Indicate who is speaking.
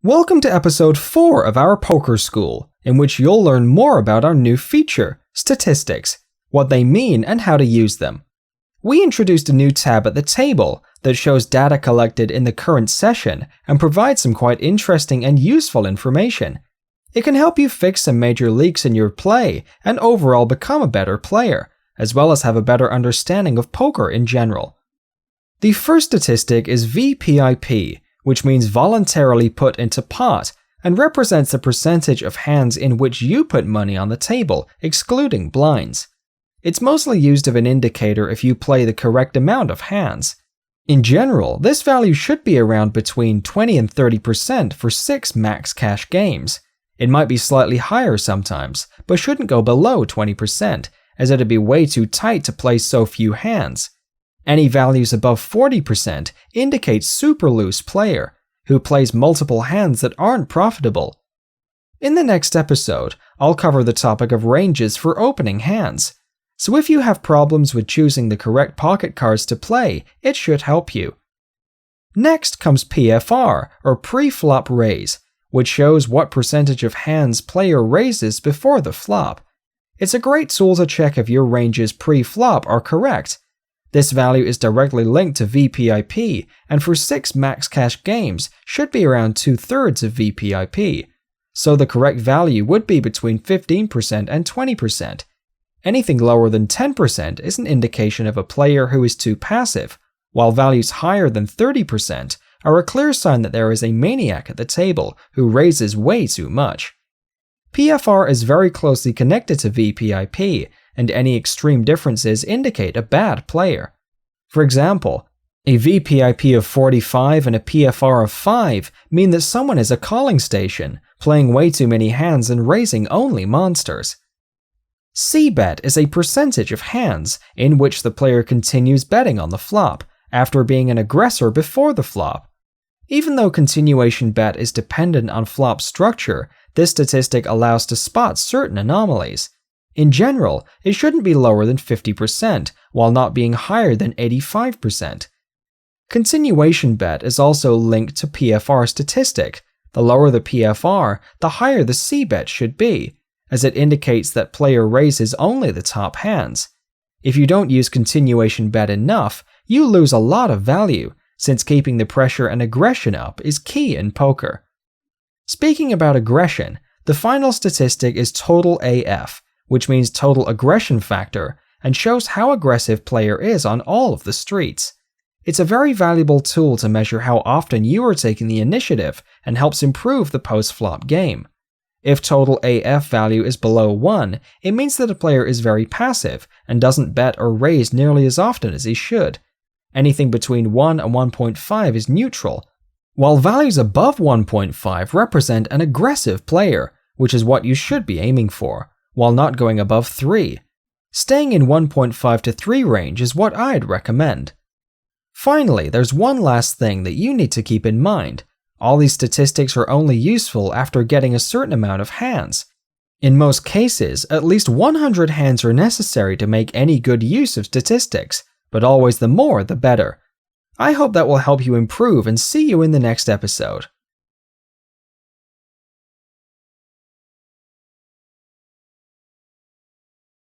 Speaker 1: Welcome to episode 4 of our poker school, in which you'll learn more about our new feature, statistics, what they mean and how to use them. We introduced a new tab at the table that shows data collected in the current session and provides some quite interesting and useful information. It can help you fix some major leaks in your play and overall become a better player, as well as have a better understanding of poker in general. The first statistic is Vpip, which means voluntarily put into pot, and represents the percentage of hands in which you put money on the table, excluding blinds. It's mostly used as an indicator if you play the correct amount of hands. In general, this value should be around between 20 and 30% for 6 max cash games. It might be slightly higher sometimes, but shouldn't go below 20%, as it'd be way too tight to play so few hands. Any values above 40% indicate super loose player, who plays multiple hands that aren't profitable. In the next episode, I'll cover the topic of ranges for opening hands. So if you have problems with choosing the correct pocket cards to play, it should help you. Next comes PFR, or pre-flop raise, which shows what percentage of hands player raises before the flop. It's a great tool to check if your ranges pre-flop are correct. This value is directly linked to Vpip, and for 6 max cash games should be around 2/3 of Vpip, so the correct value would be between 15% and 20%. Anything lower than 10% is an indication of a player who is too passive, while values higher than 30% are a clear sign that there is a maniac at the table who raises way too much. PFR is very closely connected to Vpip, and any extreme differences indicate a bad player. For example, a Vpip of 45 and a PFR of 5 mean that someone is a calling station, playing way too many hands and raising only monsters. Seabed is a percentage of hands in which the player continues betting on the flop, after being an aggressor before the flop. Even though continuation bet is dependent on flop structure, this statistic allows to spot certain anomalies. In general, it shouldn't be lower than 50%, while not being higher than 85%. Continuation bet is also linked to PFR statistic. The lower the PFR, the higher the Seabed should be, as it indicates that player raises only the top hands. If you don't use continuation bet enough, you lose a lot of value, since keeping the pressure and aggression up is key in poker. Speaking about aggression, the final statistic is total AF, which means total aggression factor, and shows how aggressive player is on all of the streets. It's a very valuable tool to measure how often you are taking the initiative and helps improve the post-flop game. If total AF value is below 1, it means that a player is very passive and doesn't bet or raise nearly as often as he should. Anything between 1 and 1.5 is neutral, while values above 1.5 represent an aggressive player, which is what you should be aiming for, while not going above 3. Staying in 1.5 to 3 range is what I'd recommend. Finally, there's one last thing that you need to keep in mind. All these statistics are only useful after getting a certain amount of hands. In most cases, at least 100 hands are necessary to make any good use of statistics, but always the more the better. I hope that will help you improve and see you in the next episode.